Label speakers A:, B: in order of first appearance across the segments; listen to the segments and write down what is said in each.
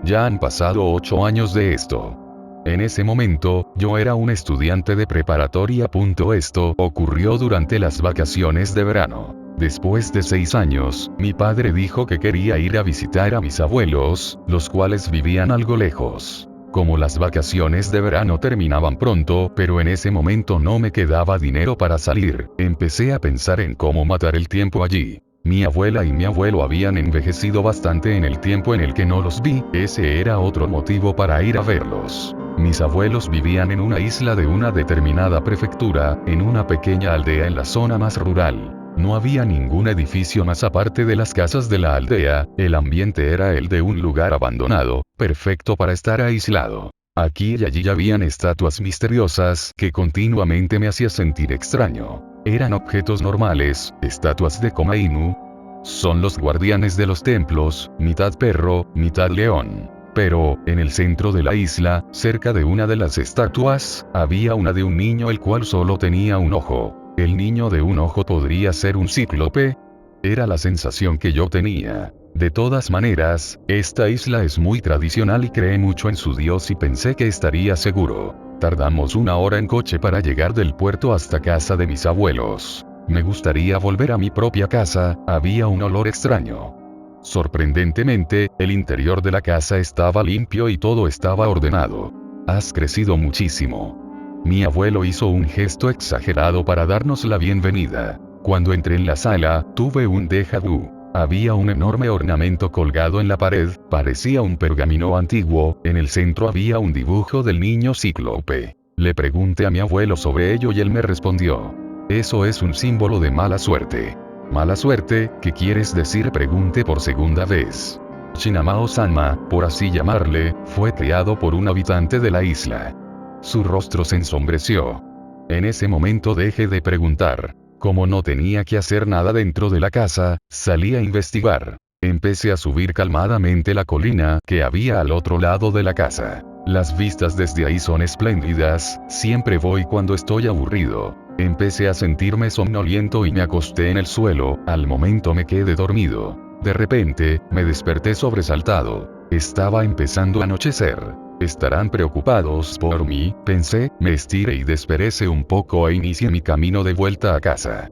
A: Ya han pasado 8 años de esto. En ese momento, yo era un estudiante de preparatoria. Esto ocurrió durante las vacaciones de verano. Después de 6 años, mi padre dijo que quería ir a visitar a mis abuelos, los cuales vivían algo lejos. Como las vacaciones de verano terminaban pronto, pero en ese momento no me quedaba dinero para salir, empecé a pensar en cómo matar el tiempo allí. Mi abuela y mi abuelo habían envejecido bastante en el tiempo en el que no los vi, ese era otro motivo para ir a verlos. Mis abuelos vivían en una isla de una determinada prefectura, en una pequeña aldea en la zona más rural. No había ningún edificio más aparte de las casas de la aldea, el ambiente era el de un lugar abandonado, perfecto para estar aislado. Aquí y allí habían estatuas misteriosas que continuamente me hacía sentir extraño. Eran objetos normales, estatuas de Koma Inu. Son los guardianes de los templos, mitad perro, mitad león. Pero, en el centro de la isla, cerca de una de las estatuas, había una de un niño el cual solo tenía un ojo. ¿El niño de un ojo podría ser un cíclope? Era la sensación que yo tenía. De todas maneras, esta isla es muy tradicional y cree mucho en su dios y pensé que estaría seguro. Tardamos 1 hora en coche para llegar del puerto hasta casa de mis abuelos. Me gustaría volver a mi propia casa, había un olor extraño. Sorprendentemente, el interior de la casa estaba limpio y todo estaba ordenado. Has crecido muchísimo. Mi abuelo hizo un gesto exagerado para darnos la bienvenida. Cuando entré en la sala, tuve un déjà vu. Había un enorme ornamento colgado en la pared, parecía un pergamino antiguo, en el centro había un dibujo del niño cíclope. Le pregunté a mi abuelo sobre ello y él me respondió: eso es un símbolo de mala suerte. ¿Mala suerte? ¿Qué quieres decir? Pregunté por segunda vez. Shinamao-sanma, por así llamarle, fue criado por un habitante de la isla. Su rostro se ensombreció. En ese momento dejé de preguntar. Como no tenía que hacer nada dentro de la casa, salí a investigar. Empecé a subir calmadamente la colina que había al otro lado de la casa. Las vistas desde ahí son espléndidas, siempre voy cuando estoy aburrido. Empecé a sentirme somnoliento y me acosté en el suelo, al momento me quedé dormido. De repente, me desperté sobresaltado. Estaba empezando a anochecer. Estarán preocupados por mí, pensé, me estiré y desperecé un poco e inicié mi camino de vuelta a casa.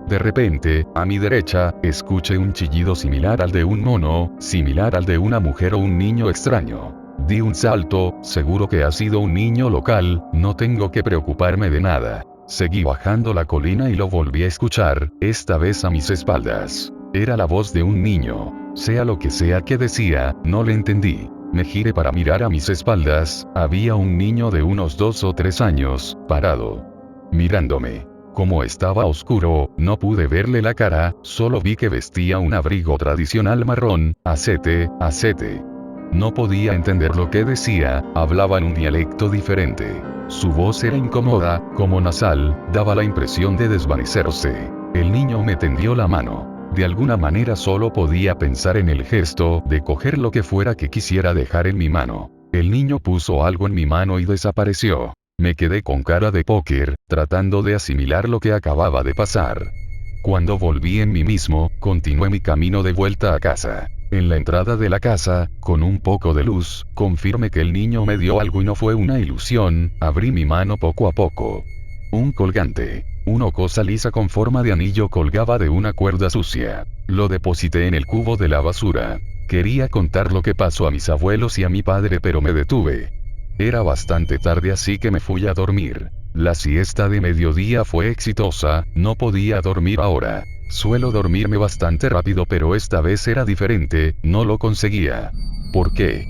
A: De repente, a mi derecha, escuché un chillido similar al de un mono, similar al de una mujer o un niño extraño. Di un salto, seguro que ha sido un niño local, no tengo que preocuparme de nada. Seguí bajando la colina y lo volví a escuchar, esta vez a mis espaldas. Era la voz de un niño. Sea lo que sea que decía, no le entendí. Me giré para mirar a mis espaldas, había un niño de unos 2 o 3 años, parado. Mirándome. Como estaba oscuro, no pude verle la cara, solo vi que vestía un abrigo tradicional marrón, acete. No podía entender lo que decía, hablaba en un dialecto diferente. Su voz era incómoda, como nasal, daba la impresión de desvanecerse. El niño me tendió la mano. De alguna manera solo podía pensar en el gesto de coger lo que fuera que quisiera dejar en mi mano. El niño puso algo en mi mano y desapareció. Me quedé con cara de póker, tratando de asimilar lo que acababa de pasar. Cuando volví en mí mismo, continué mi camino de vuelta a casa. En la entrada de la casa, con un poco de luz, confirmé que el niño me dio algo y no fue una ilusión, abrí mi mano poco a poco. Un colgante. Una cosa lisa con forma de anillo colgaba de una cuerda sucia. Lo deposité en el cubo de la basura. Quería contar lo que pasó a mis abuelos y a mi padre pero me detuve. Era bastante tarde así que me fui a dormir. La siesta de mediodía fue exitosa, no podía dormir ahora. Suelo dormirme bastante rápido pero esta vez era diferente, no lo conseguía. ¿Por qué?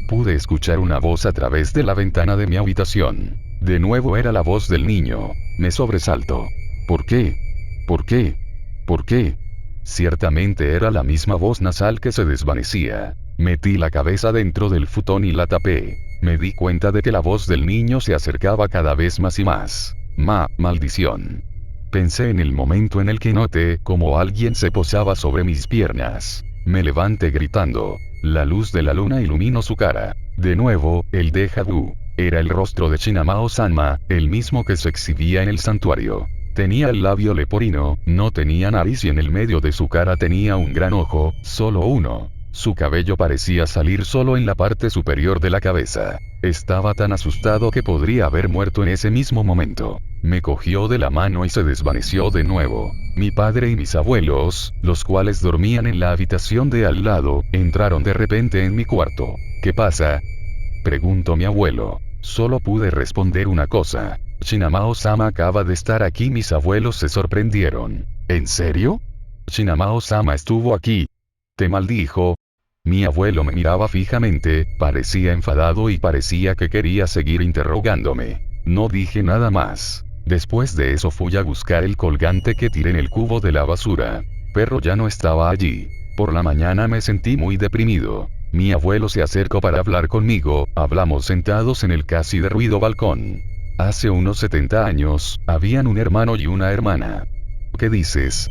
A: Pude escuchar una voz a través de la ventana de mi habitación. De nuevo era la voz del niño. Me sobresaltó. ¿Por qué? ¿Por qué? ¿Por qué? Ciertamente era la misma voz nasal que se desvanecía. Metí la cabeza dentro del futón y la tapé. Me di cuenta de que la voz del niño se acercaba cada vez más y más. Maldición. Pensé en el momento en el que noté como alguien se posaba sobre mis piernas. Me levanté gritando. La luz de la luna iluminó su cara. De nuevo, el déjà vu. Era el rostro de Shinamao-sanma, el mismo que se exhibía en el santuario. Tenía el labio leporino, no tenía nariz y en el medio de su cara tenía un gran ojo, solo uno. Su cabello parecía salir solo en la parte superior de la cabeza. Estaba tan asustado que podría haber muerto en ese mismo momento. Me cogió de la mano y se desvaneció de nuevo. Mi padre y mis abuelos, los cuales dormían en la habitación de al lado, entraron de repente en mi cuarto. ¿Qué pasa?, preguntó mi abuelo. Solo pude responder una cosa. Shinamao-sama acaba de estar aquí. Mis abuelos se sorprendieron. ¿En serio? ¿Shinamao-sama estuvo aquí? ¿Te maldijo? Mi abuelo me miraba fijamente, parecía enfadado y parecía que quería seguir interrogándome. No dije nada más. Después de eso fui a buscar el colgante que tiré en el cubo de la basura. Pero ya no estaba allí. Por la mañana me sentí muy deprimido. Mi abuelo se acercó para hablar conmigo, hablamos sentados en el casi derruido balcón. Hace unos 70 años, habían un hermano y una hermana. ¿Qué dices?,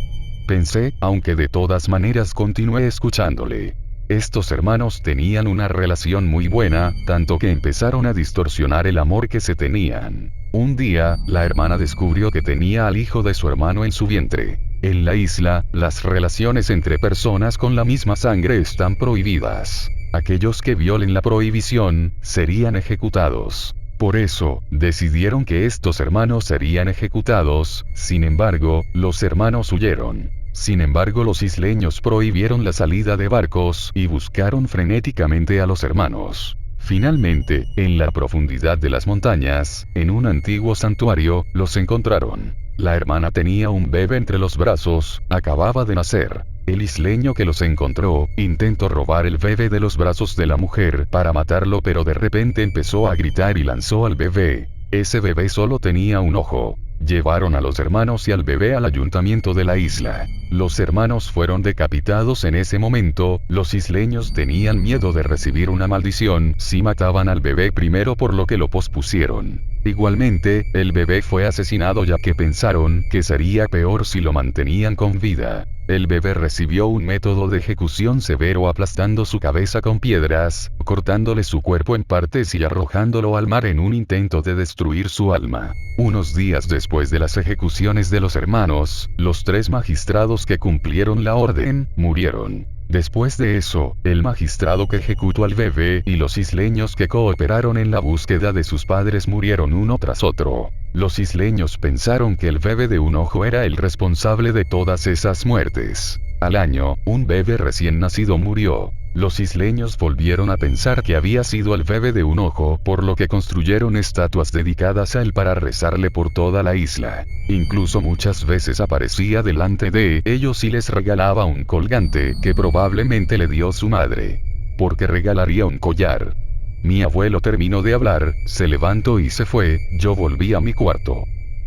A: pensé, aunque de todas maneras continué escuchándole. Estos hermanos tenían una relación muy buena, tanto que empezaron a distorsionar el amor que se tenían. Un día, la hermana descubrió que tenía al hijo de su hermano en su vientre. En la isla, las relaciones entre personas con la misma sangre están prohibidas. Aquellos que violen la prohibición, serían ejecutados. Por eso, decidieron que estos hermanos serían ejecutados. Sin embargo, los hermanos huyeron. Sin embargo, los isleños prohibieron la salida de barcos y buscaron frenéticamente a los hermanos. Finalmente, en la profundidad de las montañas, en un antiguo santuario, los encontraron. La hermana tenía un bebé entre los brazos, acababa de nacer. El isleño que los encontró, intentó robar el bebé de los brazos de la mujer para matarlo, pero de repente empezó a gritar y lanzó al bebé. Ese bebé solo tenía un ojo. Llevaron a los hermanos y al bebé al ayuntamiento de la isla. Los hermanos fueron decapitados en ese momento. Los isleños tenían miedo de recibir una maldición si mataban al bebé primero, por lo que lo pospusieron. Igualmente, el bebé fue asesinado ya que pensaron que sería peor si lo mantenían con vida. El bebé recibió un método de ejecución severo, aplastando su cabeza con piedras, cortándole su cuerpo en partes y arrojándolo al mar en un intento de destruir su alma. Unos días después de las ejecuciones de los hermanos, los 3 magistrados que cumplieron la orden, murieron. Después de eso, el magistrado que ejecutó al bebé y los isleños que cooperaron en la búsqueda de sus padres murieron uno tras otro. Los isleños pensaron que el bebé de un ojo era el responsable de todas esas muertes. Al año, un bebé recién nacido murió. Los isleños volvieron a pensar que había sido el bebé de un ojo, por lo que construyeron estatuas dedicadas a él para rezarle por toda la isla. Incluso muchas veces aparecía delante de ellos y les regalaba un colgante que probablemente le dio su madre. Porque regalaría un collar. Mi abuelo terminó de hablar, se levantó y se fue. Yo volví a mi cuarto.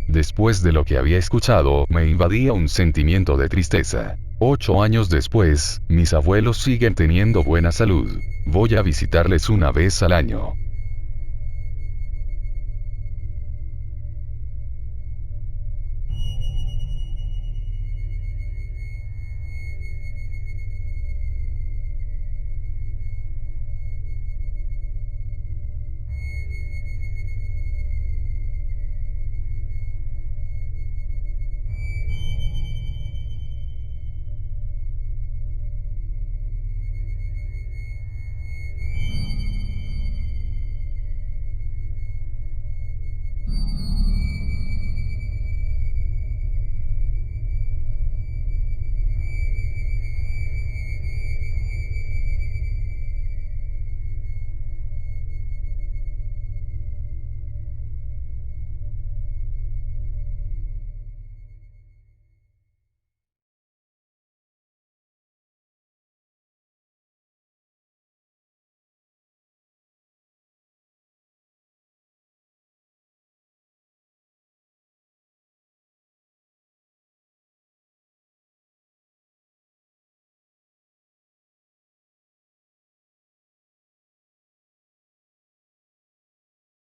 A: Después de lo que había escuchado, me invadía un sentimiento de tristeza. 8 años después, mis abuelos siguen teniendo buena salud. Voy a visitarles una vez al año.